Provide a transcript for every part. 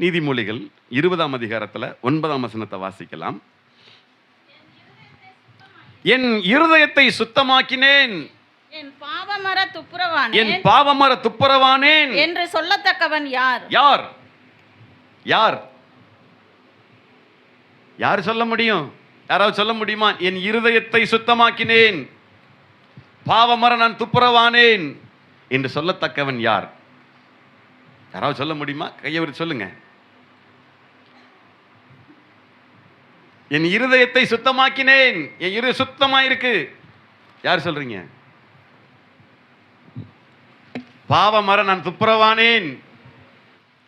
நீதிமொழிகள் 20ஆம் அதிகாரத்தில் 9ஆம் வசனத்தை வாசிக்கலாம். என் இருதயத்தை சுத்தமாக்கினேன், என் பாவமர துப்புரவானேன், என் பாவமர துப்புரவானேன் என்று சொல்லத்தக்கவன் யார்? யார் யார் யார் சொல்ல முடியும்? யாராவது சொல்ல முடியுமா? என் இருதயத்தை சுத்தமாக்கினேன், பாவமர நான் துப்புரவானேன் என்று சொல்லத்தக்கவன் யார்? யாராவது சொல்ல முடியுமா? கையை விட்டு சொல்லுங்க. என் இருதயத்தை சுத்தமாக்கினேன், என் இரு சுத்தமா இருக்கு. யார் சொல்றீங்க? பாவமர நான் துப்புரவானேன்,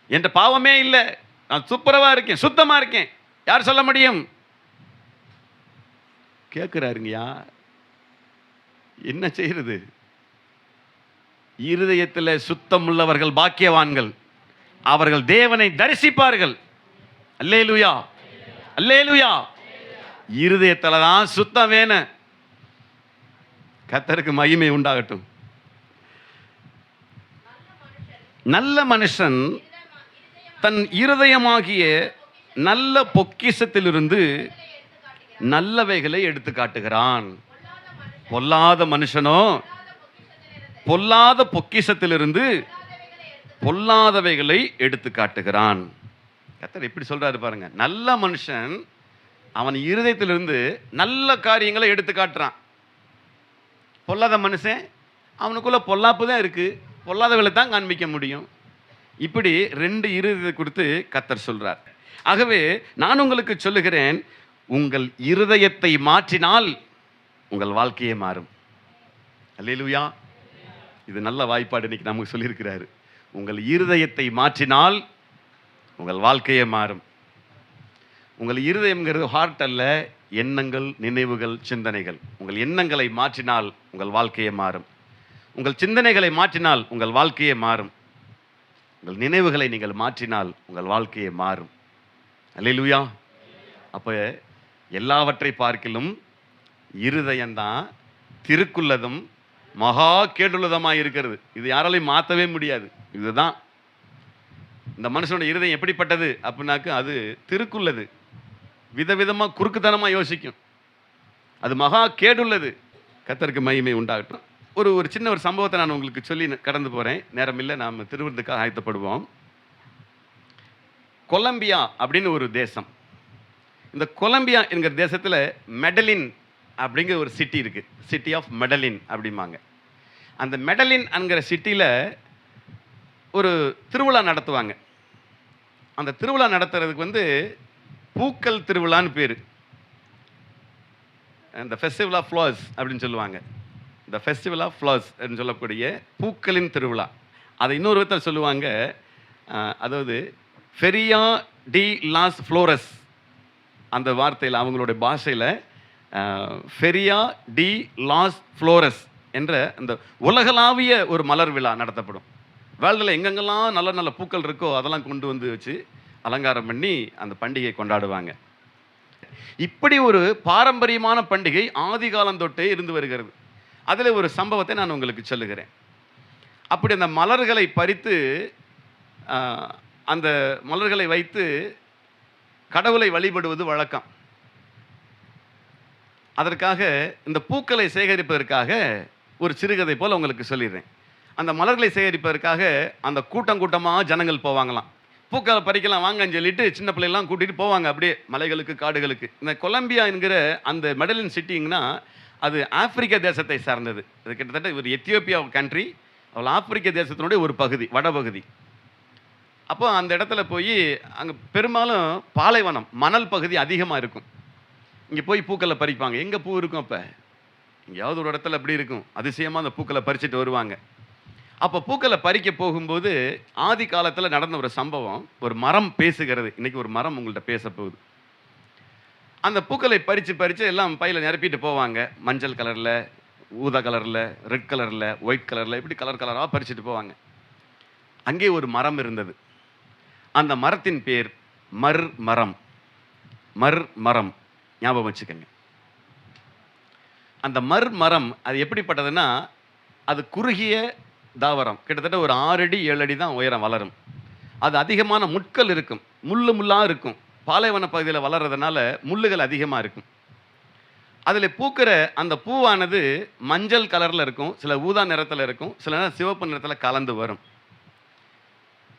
என்ற பாவமே இல்லை, நான் துப்புரவா இருக்கேன், சுத்தமா இருக்கேன். யார் சொல்ல முடியும்? கேட்கிறாருங்கயா, என்ன செய்யறது? இருதயத்தில் சுத்தம் உள்ளவர்கள் பாக்கியவான்கள், அவர்கள் தேவனை தரிசிப்பார்கள். அல்லேலூயா, அல்லேலூயா. இருதயத்துல தான் சுத்தம் வேணும். கர்த்தருக்கு மகிமை உண்டாகட்டும். நல்ல மனுஷன் தன் இருதயமாகிய நல்ல பொக்கிஷத்திலிருந்து நல்லவைகளை எடுத்து காட்டுகிறான். பொல்லாத மனுஷனோ பொல்லாத பொக்கிஷத்திலிருந்து பொல்லாதவைகளை எடுத்து காட்டுகிறான். கர்த்தர் எப்படி சொல்றாரு பாருங்க. நல்ல மனுஷன் அவன் இருதயத்திலிருந்து நல்ல காரியங்களை எடுத்து காட்டுறான். பொல்லாத மனுஷன் அவனுக்குள்ள பொல்லாப்பு தான் இருக்கு, பொல்லாதவர்களை தான் காண்பிக்க முடியும். இப்படி ரெண்டு இருதயத்தை கொடுத்து கர்த்தர் சொல்றார். ஆகவே நான் உங்களுக்கு சொல்லுகிறேன், உங்கள் இருதயத்தை மாற்றினால் உங்கள் வாழ்க்கையே மாறும். அல்லேலூயா. இது நல்ல வாய்ப்பாடு இன்னைக்கு நமக்கு சொல்லியிருக்கிறாரு. உங்கள் இருதயத்தை மாற்றினால் உங்கள் வாழ்க்கையே மாறும். உங்கள் இருதயம்ங்கிறது ஹார்ட் அல்ல, எண்ணங்கள், நினைவுகள், சிந்தனைகள். உங்கள் எண்ணங்களை மாற்றினால் உங்கள் வாழ்க்கையே மாறும். உங்கள் சிந்தனைகளை மாற்றினால் உங்கள் வாழ்க்கையே மாறும். உங்கள் நினைவுகளை நீங்கள் மாற்றினால் உங்கள் வாழ்க்கையே மாறும். அல்லேலூயா. அப்போ எல்லாவற்றை பார்க்கிலும் இருதயம்தான் திருக்குள்ளதும் மகா கேடுள்ளதமாக இருக்கிறது. இது யாராலையும் மாற்றவே முடியாது. இதுதான் இந்த மனுஷனோட இருதயம் எப்படிப்பட்டது அப்படின்னாக்க, அது திருக்குள்ளது, விதவிதமாக குறுக்குத்தனமாக யோசிக்கும், அது மகா கேடுள்ளது. கர்த்தருக்கு மகிமை உண்டாகட்டும். ஒரு சின்ன ஒரு சம்பவத்தை நான் உங்களுக்கு சொல்லி கடந்து போகிறேன். நேரம் இல்லை, நாம் திருவிருந்துக்காக ஆயத்தப்படுவோம். கொலம்பியா அப்படின்னு ஒரு தேசம். இந்த கொலம்பியா என்கிற தேசத்தில் மெடலின் அப்படிங்கிற ஒரு சிட்டி இருக்குது. சிட்டி ஆஃப் மெடலின் அப்படிம்பாங்க. அந்த மெடலின் என்கிற சிட்டியில் ஒரு திருவிழா நடத்துவாங்க. அந்த திருவிழா நடத்துறதுக்கு பூக்கள் திருவிழான்னு பேர். இந்த ஃபெஸ்டிவல் ஆஃப் ஃப்ளவர்ஸ் அப்படின்னு சொல்லுவாங்க. இந்த ஃபெஸ்டிவல் ஆஃப் ஃப்ளவர்ஸ் அப்படின்னு சொல்லக்கூடிய பூக்களின் திருவிழா. அதை இன்னொரு விதத்தில் சொல்லுவாங்க, அதாவது ஃபெரியா டி லாஸ் ஃப்ளோரஸ். அந்த வார்த்தையில் அவங்களுடைய பாஷையில் ஃபெரியா டி லாஸ் ஃப்ளோரஸ் என்ற அந்த உலகளாவிய ஒரு மலர் விழா நடத்தப்படும். வேர்ல்டில் எங்கெங்கெல்லாம் நல்ல நல்ல பூக்கள் இருக்கோ அதெல்லாம் கொண்டு வச்சு அலங்காரம் பண்ணி அந்த பண்டிகை கொண்டாடுவாங்க. இப்படி ஒரு பாரம்பரியமான பண்டிகை ஆதி காலம் தொட்டே இருந்து வருகிறது. அதில் ஒரு சம்பவத்தை நான் உங்களுக்கு சொல்லுகிறேன். அப்படி அந்த மலர்களை பறித்து அந்த மலர்களை வைத்து கடவுளை வழிபடுவது வழக்கம். அதற்காக இந்த பூக்களை சேகரிப்பதற்காக ஒரு சிறுகதை போல் உங்களுக்கு சொல்லிடுறேன். அந்த மலர்களை சேகரிப்பதற்காக அந்த கூட்டம் கூட்டமாக ஜனங்கள் போவாங்களாம். பூக்களை பறிக்கலாம் வாங்கன்னு சொல்லிட்டு சின்ன பிள்ளைலாம் கூட்டிகிட்டு போவாங்க அப்படியே மலைகளுக்கு, காடுகளுக்கு. இந்த கொலம்பியா என்கிற அந்த மெடலின் சிட்டிங்கன்னா அது ஆப்பிரிக்க தேசத்தை சார்ந்தது. அது கிட்டத்தட்ட ஒரு எத்தியோப்பியா கண்ட்ரி, அவள் ஆப்பிரிக்க தேசத்தினுடைய ஒரு பகுதி, வடபகுதி. அப்போ அந்த இடத்துல போய் அங்கே பெரும்பாலும் பாலைவனம், மணல் பகுதி அதிகமாக இருக்கும். இங்கே போய் பூக்களை பறிப்பாங்க. எங்கே பூ இருக்கும்? அப்போ எங்கேயாவது ஒரு இடத்துல அப்படி இருக்கும். அதிசயமாக அந்த பூக்களை பறிச்சுட்டு வருவாங்க. அப்போ பூக்களை பறிக்க போகும்போது ஆதி காலத்தில் நடந்த ஒரு சம்பவம். ஒரு மரம் பேசுகிறது. இன்றைக்கி ஒரு மரம் உங்கள்கிட்ட பேச போகுது. அந்த பூக்களை பறித்து எல்லாம் பையில் நிரப்பிட்டு போவாங்க. மஞ்சள் கலரில், ஊதா கலரில், ரெட் கலரில், ஒயிட் கலரில், இப்படி கலராக பறிச்சுட்டு போவாங்க. அங்கே ஒரு மரம் இருந்தது. அந்த மரத்தின் பேர் மர் மரம். மர் மரம் ஞாபகம் வச்சுக்கோங்க. அந்த மர் மரம் அது எப்படிப்பட்டதுன்னா, அது குறுகிய தாவரம், கிட்டத்தட்ட ஒரு 6 அடி 7 அடி தான் உயரம் வளரும். அது அதிகமான முட்கள் இருக்கும், முள்ளாக இருக்கும். பாலைவன பகுதியில் வளர்றதுனால முள்ளுகள் அதிகமாக இருக்கும். அதில் பூக்கிற அந்த பூவானது மஞ்சள் கலரில் இருக்கும், சில ஊதா நிறத்தில் இருக்கும், சில நேரம் சிவப்பு நிறத்தில் கலந்து வரும்.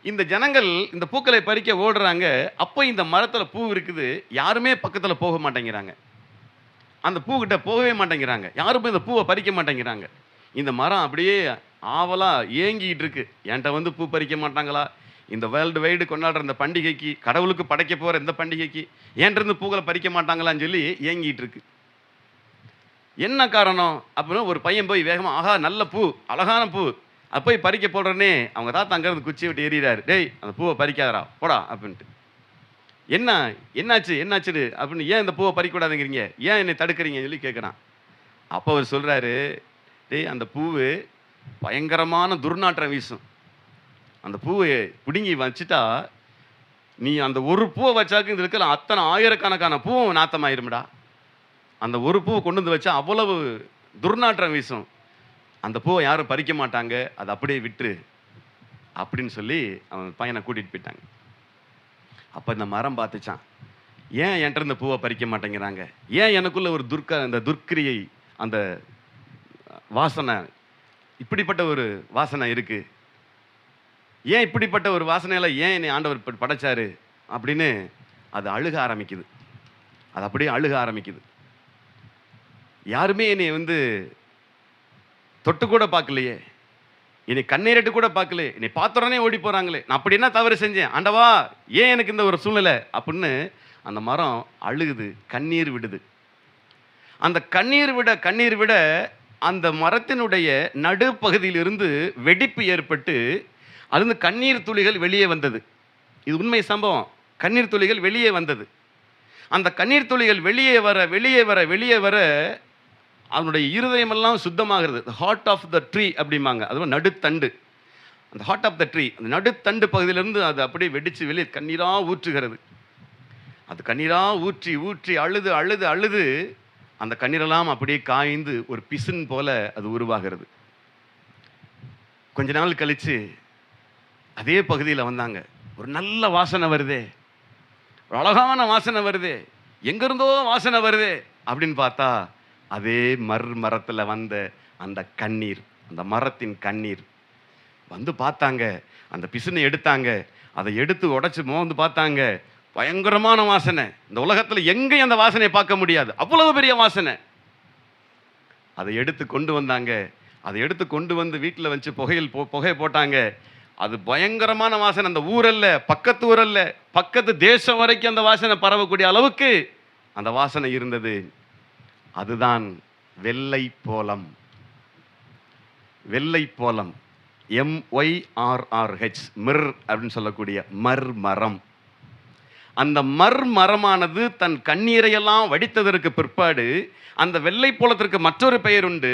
இந்த ஜனங்கள் இந்த பூக்களை பறிக்க ஓடுறாங்க. அப்போ இந்த மரத்தில் பூ இருக்குது, யாருமே பக்கத்தில் போக மாட்டேங்கிறாங்க. அந்த பூக்கிட்ட போகவே மாட்டேங்கிறாங்க, யாரும் இந்த பூவை பறிக்க மாட்டேங்கிறாங்க. இந்த மரம் அப்படியே ஆவலாக ஏங்கிட்டு இருக்கு, என்கிட்ட வந்து பூ பறிக்க மாட்டாங்களா, இந்த வேர்ல்டு வைடு கொண்டாடுற இந்த பண்டிகைக்கு, கடவுளுக்கு படைக்க போகிற இந்த பண்டிகைக்கு என்கிட்ட பூக்களை பறிக்க மாட்டாங்களான்னு சொல்லி ஏங்கிட்டு இருக்கு. என்ன காரணம் அப்படின்னு ஒரு பையன் போய் வேகமாக, ஆஹா நல்ல பூ, அழகான பூ, அது போய் பறிக்க போடுறேன்னே அவங்க தாத்தா அங்கேருந்து குச்சி விட்டு ஏறிறாரு. டேய் அந்த பூவை பறிக்காதரா போடா அப்படின்ட்டு. என்னாச்சு அப்படின்னு, ஏன் இந்த பூவை பறிக்கூடாதுங்கிறீங்க, ஏன் என்னை தடுக்கிறீங்கன்னு சொல்லி கேட்குறான். அப்போ அவர் சொல்கிறாரு, டேய் அந்த பூவு பயங்கரமான துர்நாற்றம் வீசும், அந்த பூவை பிடுங்கி வச்சுட்டா நீ அந்த ஒரு பூவை வச்சாக்கு இந்த இருக்கிற அத்தனை ஆயிரக்கணக்கான பூவும் நாத்தமாயிரும்டா. அந்த ஒரு பூவை கொண்டு வந்து வச்சா அவ்வளவு துர்நாற்றம் வீசும், அந்த பூவை யாரும் பறிக்க மாட்டாங்க, அதை அப்படியே விட்டுரு அப்படின்னு சொல்லி அவன் பையனை கூட்டிகிட்டு போயிட்டாங்க. அப்போ இந்த மரம் பார்த்துச்சான், ஏன் என்கிட்ட இந்த பூவை பறிக்க மாட்டேங்கிறாங்க, ஏன் எனக்குள்ள ஒரு இந்த துர்க்கிரியை, அந்த வாசனை, இப்படிப்பட்ட ஒரு வாசனை இருக்கு, ஏன் இப்படிப்பட்ட ஒரு வாசனையில் ஏன் என்னை ஆண்டவர் படைச்சாரு அப்படின்னு அது அழுக ஆரம்பிக்குது. அது அப்படியே அழுக ஆரம்பிக்குது. யாருமே என்னை வந்து தொட்டு கூட பார்க்கலையே, என்னை கண்ணீரட்டு கூட பார்க்கலையே, என்னை பார்த்துறனே ஓடி போகிறாங்களே, நான் அப்படி என்ன தவறு செஞ்சேன் ஆண்டவா, ஏன் எனக்கு இந்த ஒரு சூழ்நிலை அப்படின்னு அந்த மரம் அழுகுது, கண்ணீர் விடுது. அந்த கண்ணீர் விட அந்த மரத்தினுடைய நடுப்பகுதியிலிருந்து வெடிப்பு ஏற்பட்டு அதுலேருந்து கண்ணீர் துளிகள் வெளியே வந்தது. இது உண்மை சம்பவம். கண்ணீர் துளிகள் வெளியே வந்தது. அந்த கண்ணீர் துளிகள் வெளியே வர அதனுடைய இருதயமெல்லாம் சுத்தமாகிறது. ஹார்ட் ஆஃப் த ட்ரீ அப்படிம்பாங்க, அது நடுத்தண்டு. அந்த ஹார்ட் ஆஃப் த ட்ரீ, அந்த நடுத்தண்டு பகுதியிலிருந்து அது அப்படியே வெடித்து வெளியே கண்ணீராக ஊற்றுகிறது. அது கண்ணீராக ஊற்றி அழுது அந்த கண்ணீரெல்லாம் அப்படியே காய்ந்து ஒரு பிசின் போல அது உருவாகிறது. கொஞ்ச நாள் கழித்து அதே பகுதியில் வந்தாங்க. ஒரு நல்ல வாசனை வருதே, ஒரு அழகான வாசனை வருதே, எங்கிருந்தோ வாசனை வருதே அப்படின்னு பார்த்தா அதே மரத்தில் வந்த அந்த கண்ணீர், அந்த மரத்தின் கண்ணீர் வந்து பார்த்தாங்க. அந்த பிசினை எடுத்தாங்க, அதை எடுத்து உடைச்சு மோந்து பார்த்தாங்க. பயங்கரமான வாசனை, இந்த உலகத்தில் எங்கேயும் அந்த வாசனையை பார்க்க முடியாது, அவ்வளவு பெரிய வாசனை. அதை எடுத்து கொண்டு வந்தாங்க. அதை எடுத்து கொண்டு வந்து வீட்டில் வச்சு புகையை போட்டாங்க. அது பயங்கரமான வாசனை. அந்த ஊரல்ல, பக்கத்து ஊரல்ல, பக்கத்து தேசம் வரைக்கும் அந்த வாசனை பரவக்கூடிய அளவுக்கு அந்த வாசனை இருந்தது. அதுதான் வெள்ளை போலம். வெள்ளை போலம், MYRRH, மிர் அப்படின்னு சொல்லக்கூடிய மர்மரம். அந்த மர்மரமானது தன் கண்ணீரையெல்லாம் வடித்ததற்கு பிற்பாடு அந்த வெள்ளை போலத்திற்கு மற்றொரு பெயர் உண்டு,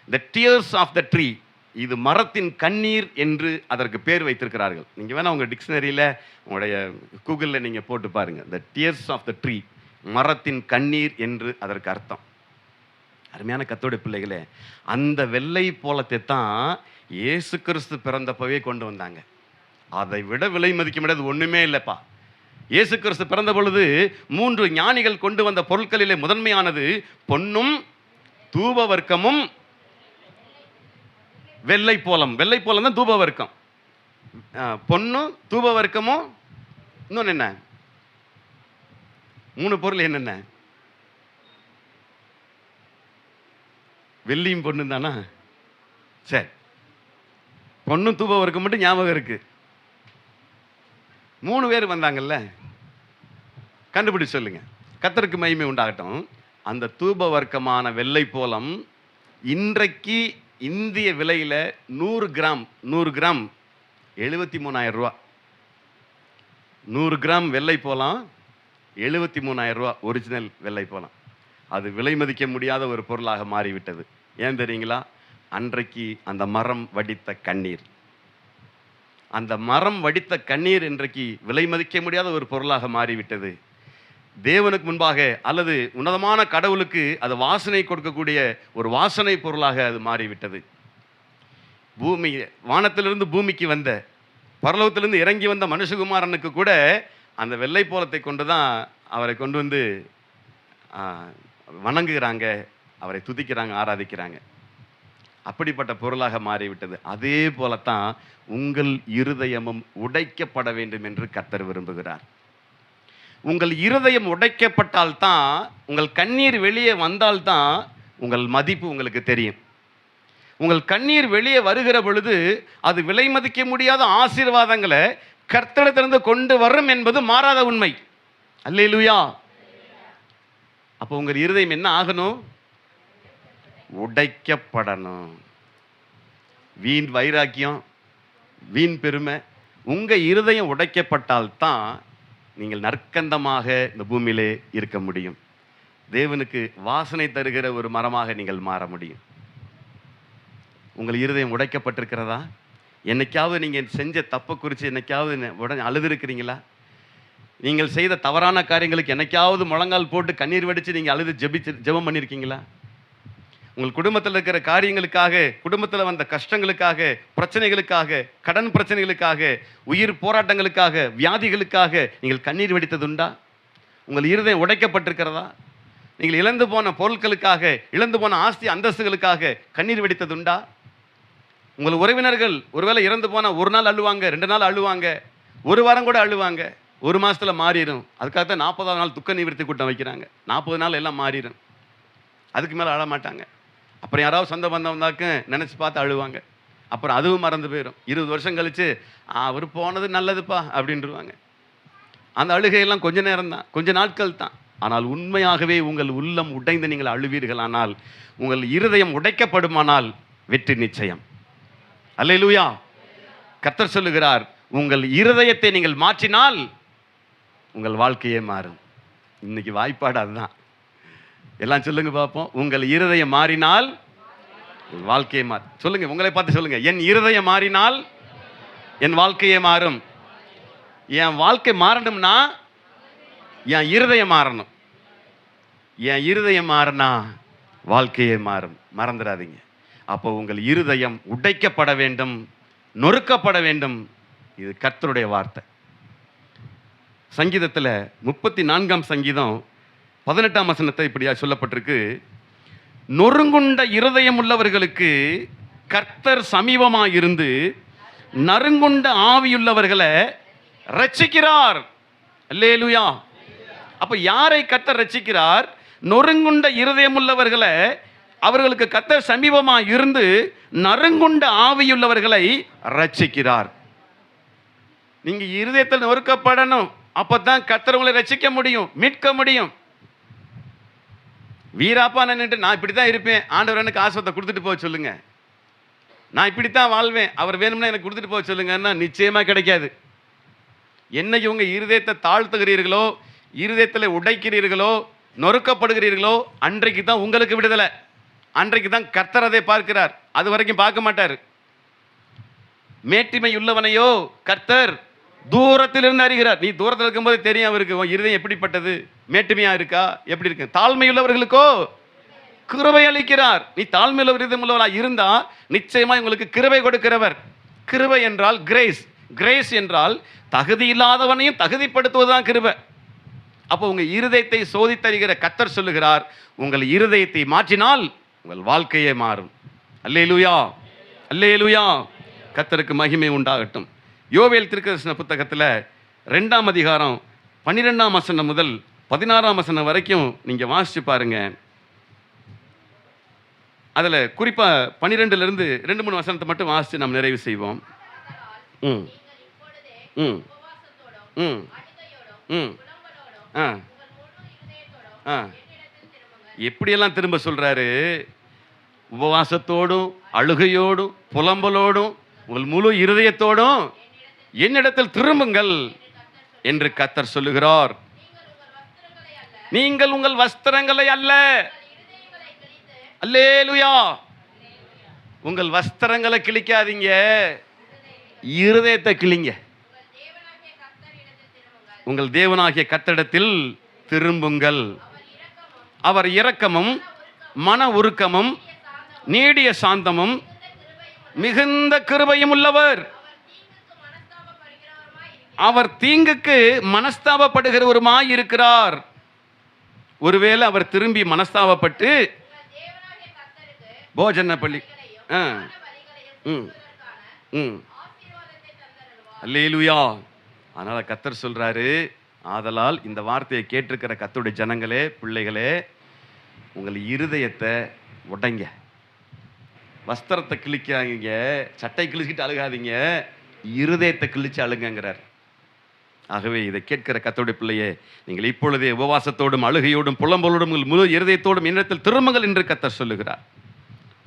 the tears of the tree. இது மரத்தின் கண்ணீர் என்று அதற்கு பேர் வைத்திருக்கிறார்கள். நீங்கள் வேணால் உங்கள் டிக்ஷனரியில், உங்களுடைய கூகுளில் நீங்கள் போட்டு பாருங்கள், the tears of the tree, மரத்தின் கண்ணீர் என்று அதற்கு அர்த்தம். அருமையான கர்த்தருடைய பிள்ளைகளே, அந்த வெள்ளை போலத்தை தான் இயேசு கிறிஸ்து பிறந்தப்பவே கொண்டு வந்தாங்க. அதை விட விலை மதிக்க முடியாது ஒன்றுமே இல்லைப்பா. இயேசு கிறிஸ்து பிறந்த பொழுது 3 ஞானிகள் கொண்டு வந்த பொருட்களிலே முதன்மையானது பொன்னும் தூபவர்க்கமும் வெள்ளை போலம். வெள்ளை போலம் தான் தூபவர்க்கம். பொன்னும் தூபவர்க்கமும், இன்னொன்று என்ன, 3 பொருள் என்னென்ன? வெள்ளியும் பொண்ணு தானா? சரி, பொண்ணும் தூபவர்க்கம் மட்டும் ஞாபகம் இருக்கு. 3 பேர் வந்தாங்கல்ல, கண்டுபிடிச்சு சொல்லுங்க. கர்த்தருக்கு மகிமை உண்டாகட்டும். அந்த தூபவர்க்கமான வெள்ளை போலம் இன்றைக்கு இந்திய விலையில் 100 கிராம் 73,000 ரூபா. 100 கிராம் வெள்ளை போலம் 73,000 ரூபா. ஒரிஜினல் வெள்ளை போலம். அது விலை மதிக்க முடியாத ஒரு பொருளாக மாறிவிட்டது. ஏன் தெரியுங்களா? அன்றைக்கு அந்த மரம் வடித்த கண்ணீர். அந்த மரம் வடித்த கண்ணீர் இன்றைக்கு விலை மதிக்க முடியாத ஒரு பொருளாக மாறிவிட்டது. தேவனுக்கு முன்பாக அல்லது உன்னதமான கடவுளுக்கு அது வாசனை கொடுக்கக்கூடிய ஒரு வாசனை பொருளாக அது மாறிவிட்டது. வானத்திலிருந்து பூமிக்கு வந்த பரலோகத்திலிருந்து இறங்கி வந்த மனுஷகுமாரனுக்கு கூட அந்த வெள்ளை போலத்தை கொண்டு தான் அவரை கொண்டு வந்து வணங்குகிறாங்க, அவரை துதிக்கிறாங்க, ஆராதிக்கிறாங்க. அப்படிப்பட்ட பொருளாக மாறிவிட்டது. அதே போலத்தான் உங்கள் இருதயமும் உடைக்கப்பட வேண்டும் என்று கர்த்தர் விரும்புகிறார். உங்கள் இருதயம் உடைக்கப்பட்டால்தான், உங்கள் கண்ணீர் வெளியே வந்தால்தான் உங்கள் மதிப்பு உங்களுக்கு தெரியும். உங்கள் கண்ணீர் வெளியே வருகிற பொழுது அது விலை மதிக்க முடியாத ஆசீர்வாதங்களை கர்த்தரிடத்திலிருந்து கொண்டு வரும் என்பது மாறாத உண்மை. அல்லேலூயா. அப்போ உங்கள் இருதயம் என்ன ஆகணும்? உடைக்கப்படணும். வீண் வைராக்கியம், வீண் பெருமை, உங்கள் இருதயம் உடைக்கப்பட்டால்தான் நீங்கள் நற்கந்தமாக இந்த பூமியிலே இருக்க முடியும். தேவனுக்கு வாசனை தருகிற ஒரு மரமாக நீங்கள் மாற முடியும். உங்கள் இருதயம் உடைக்கப்பட்டிருக்கிறதா? என்னைக்காவது நீங்கள் செஞ்ச தப்பை குறித்து என்னைக்காவது உடனே அழுதுருக்கிறீங்களா? நீங்கள் செய்த தவறான காரியங்களுக்கு என்னைக்காவது முழங்கால் போட்டு கண்ணீர் வடித்து நீங்கள் அழுது ஜெபம் பண்ணியிருக்கீங்களா? உங்கள் குடும்பத்தில் இருக்கிற காரியங்களுக்காக, குடும்பத்தில் வந்த கஷ்டங்களுக்காக, பிரச்சனைகளுக்காக, கடன் பிரச்சனைகளுக்காக, உயிர் போராட்டங்களுக்காக, வியாதிகளுக்காக நீங்கள் கண்ணீர் வடித்ததுண்டா? உங்கள் இருதயம் உடைக்கப்பட்டிருக்கிறதா? நீங்கள் இழந்து போன பொருட்களுக்காக, இழந்து போன ஆஸ்தி அந்தஸ்துகளுக்காக கண்ணீர் வடித்ததுண்டா? உங்கள் உறவினர்கள் ஒருவேளை இறந்து போனால் ஒரு நாள் அழுவாங்க, 2 நாள் அழுவாங்க, ஒரு வாரம் கூட அழுவாங்க, ஒரு மாதத்தில் மாறிடும். அதுக்காகத்தான் 40ஆவது நாள் துக்க நிவர்த்தி கூட்டம் வைக்கிறாங்க. 40 நாள் எல்லாம் மாறிடும். அதுக்கு மேலே அழ மாட்டாங்க. அப்புறம் யாராவது சொந்த பந்தம் வந்தாக்க நினச்சி பார்த்து அழுவாங்க. அப்புறம் அதுவும் மறந்து போயிடும். 20 வருஷம் கழித்து அவர் போனது நல்லதுப்பா அப்படின்ட்டுருவாங்க. அந்த அழுகையெல்லாம் கொஞ்ச நேரம் தான், கொஞ்ச நாட்கள் தான். ஆனால் உண்மையாகவே உங்கள் உள்ளம் உடைந்து நீங்கள் அழுவீர்களானால், உங்கள் இருதயம் உடைக்கப்படுமானால் வெற்றி நிச்சயம். அல்லேலூயா. கர்த்தர் சொல்லுகிறார், உங்கள் இருதயத்தை நீங்கள் மாற்றினால் உங்கள் வாழ்க்கையே மாறும். இன்னைக்கு வாய்ப்பாடு அதுதான். எல்லாம் சொல்லுங்க பார்ப்போம். உங்கள் இருதயம் மாறினால் வாழ்க்கையை மாறும். சொல்லுங்க, உங்களை பார்த்து சொல்லுங்க. என் இருதயம் மாறினால் என் வாழ்க்கையே மாறும். என் வாழ்க்கை மாறணும்னா என் இருதயம் மாறணும். என் இருதயம் மாறினா வாழ்க்கையே மாறும். மறந்துடாதீங்க. அப்போ உங்கள் இருதயம் உடைக்கப்பட வேண்டும், நொறுக்கப்பட வேண்டும். இது கர்த்தருடைய வார்த்தை. சங்கீதத்தில் 34ஆம் சங்கீதம் 18ஆம் வசனத்தை இப்படியா சொல்லப்பட்டிருக்கு. நொறுங்குண்ட இருதயம் உள்ளவர்களுக்கு கர்த்தர் சமீபமாக இருந்து நறுங்குண்ட ஆவியுள்ளவர்களை ரட்சிக்கிறார். அல்லேலூயா. அப்போ யாரை கர்த்தர் ரட்சிக்கிறார்? நொறுங்குண்ட இருதயம் உள்ளவர்களை அவர்களுக்கு கர்த்தர் சமீபமாக இருந்து நறுங்குண்ட ஆவியுள்ளவர்களை ரட்சிக்கிறார். நீங்க இருதயத்தில் நொறுக்கப்படணும். அப்பதான் கர்த்தர் உங்களை ரட்சிக்க முடியும், மீட்க முடியும். வீராப்பா நின்றுட்டு நான் இப்படி தான் இருப்பேன், ஆண்டவர் எனக்கு ஆசீர்வாதத்தை கொடுத்துட்டு போக சொல்லுங்க, நான் இப்படித்தான் வாழ்வேன், அவர் வேணும்னா எனக்கு கொடுத்துட்டு போக சொல்லுங்கன்னா நிச்சயமா கிடைக்காது. என்னைக்கு உங்க இருதயத்தை தாழ்த்துகிறீர்களோ, இருதயத்தில் உடைக்கிறீர்களோ, நொறுக்கப்படுகிறீர்களோ, அன்றைக்கு தான் உங்களுக்கு விடுதலை. அன்றைக்கு தான் கர்த்தர் அதை பார்க்கிறார். அது வரைக்கும் பார்க்க மாட்டார். மேட்டிமை உள்ளவனையோ கர்த்தர் தூரத்திலிருந்து அறிகிறார். நீ தூரத்தில் இருக்கும்போது தெரியும் அவருக்கு உன் இருதயம் எப்படிப்பட்டது, மேட்டுமையா இருக்கா, எப்படி இருக்கு. தாழ்மை உள்ளவர்களுக்கோ கிருபை அளிக்கிறார். நீ தாழ்மை உள்ள இருதயம் உள்ளவரா இருந்தா நிச்சயமா உங்களுக்கு கிருபை கொடுக்கிறவர். கிருபை என்றால் கிரேஸ், கிரேஸ் என்றால் தகுதி இல்லாதவனையும் தகுதிப்படுத்துவதுதான் கிருபை. அப்போ உங்க இருதயத்தை சோதித்தறிகிற கர்த்தர் சொல்லுகிறார், உங்கள் இருதயத்தை மாற்றினால் உங்கள் வாழ்க்கையே மாறும். அல்லேலூயா, அல்லேலூயா. கர்த்தருக்கு மகிமை உண்டாகட்டும். யோவேல் தீர்க்கதரிசன புத்தகத்தில் 2ஆம் அதிகாரம் 12ஆம் வசனம் முதல் 16ஆம் வசனம் வரைக்கும் நீங்கள் வாசிச்சு பாருங்க. அதில் குறிப்பாக 12லேருந்து 2-3 வசனத்தை மட்டும் வாசித்து நாம் நிறைவு செய்வோம். ம் ம் ம் ம் ஆ ஆ எப்படியெல்லாம் திரும்ப சொல்கிறாரு? உபவாசத்தோடும் அழுகையோடும் புலம்பலோடும் உங்கள் முழு இருதயத்தோடும் என்னிடத்தில் திரும்புங்கள் என்று கர்த்தர் சொல்லுகிறார். நீங்கள் உங்கள் வஸ்திரங்களை அல்ல, அல்லேலூயா, உங்கள் வஸ்திரங்களை கிழிக்காதீங்க, இருதயத்தை கிழிங்க. உங்கள் தேவனாகிய கர்த்தரிடத்தில் திரும்புங்கள். அவர் இரக்கமும் மன உருக்கமும் நீடிய சாந்தமும் மிகுந்த கிருபையும் உள்ளவர். அவர் தீங்குக்கு மனஸ்தாபப்படுகிறவருமாய் இருக்கிறார். ஒருவேளை அவர் திரும்பி மனஸ்தாபப்பட்டு போஜன பள்ளி அல்லேலூயா. அதனால கர்த்தர் சொல்றாரு, ஆதலால் இந்த வார்த்தையை கேட்டிருக்கிற கர்த்தருடைய ஜனங்களே, பிள்ளைகளே, உங்கள் இருதயத்தை உடைங்க. வஸ்திரத்தை கிழிக்காதீங்க, சட்டை கிழிச்சிட்டு அழுகாதீங்க, இருதயத்தை கிழிச்சு அழுங்கிறார். ஆகவே இதை கேட்கிற கர்த்தருடைய பிள்ளையே, நீங்கள் இப்பொழுதே உபவாசத்தோடும் அழுகையோடும் புலம்பலோடும் உங்கள் முழு இருதயத்தோடும் என்னிடத்தில் திரும்புங்கள் என்று கர்த்தர் சொல்லுகிறார்.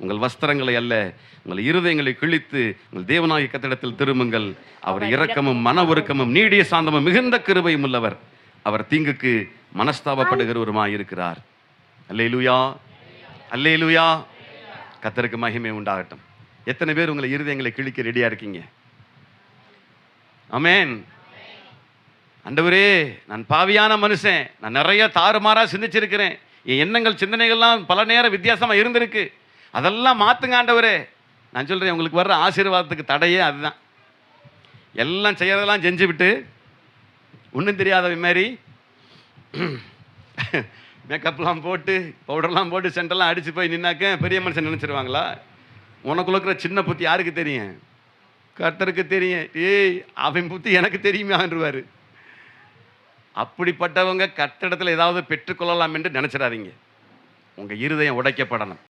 உங்கள் வஸ்திரங்களை அல்ல, உங்கள் இருதயங்களை கிழித்து உங்கள் தேவனாகிய கர்த்தரிடத்தில் திரும்புங்கள். அவர் இரக்கமும் மன உருக்கமும் நீடிய சாந்தமும் மிகுந்த கிருபையும் உள்ளவர். அவர் தீங்குக்கு மனஸ்தாபப்படுகிறவருமாய் இருக்கிறார். அல்லேலூயா, அல்லேலூயா. கர்த்தருக்கு மகிமை உண்டாகட்டும். எத்தனை பேர் உங்களை இருதயங்களை கிழிக்க ரெடியா இருக்கீங்க? ஆமென். ஆண்டவரே, நான் பாவியான மனுஷன், நான் நிறைய தாறுமாறா சிந்திச்சிருக்கிறேன், என் எண்ணங்கள் சிந்தனைகள்லாம் பல நேரம் வித்தியாசமா இருந்திருக்கு, அதெல்லாம் மாத்துங்க ஆண்டவரே. நான் சொல்றேன், உங்களுக்கு வர்ற ஆசீர்வாதத்துக்கு தடையே அதுதான். எல்லாம் செய்யறதெல்லாம் செஞ்சு விட்டு ஒன்றும் தெரியாத மாதிரி மேக்கப்லாம் போட்டு பவுடர்லாம் போட்டு சென்டெல்லாம் அடித்து போய் நின்னாக்க பெரிய மனுஷன் நினச்சிருவாங்களா? உனக்குள்ள இருக்கிற சின்ன புத்தி யாருக்கு தெரியும்? கர்த்தருக்கு தெரியும். ஏய், அவன் புத்தி எனக்கு தெரியுமான்றுவார். அப்படிப்பட்டவங்க கர்த்தரிடத்தில் ஏதாவது பெற்றுக்கொள்ளலாம் என்று நினச்சிடாதீங்க. உங்கள் இருதயம் உடைக்கப்படணும்.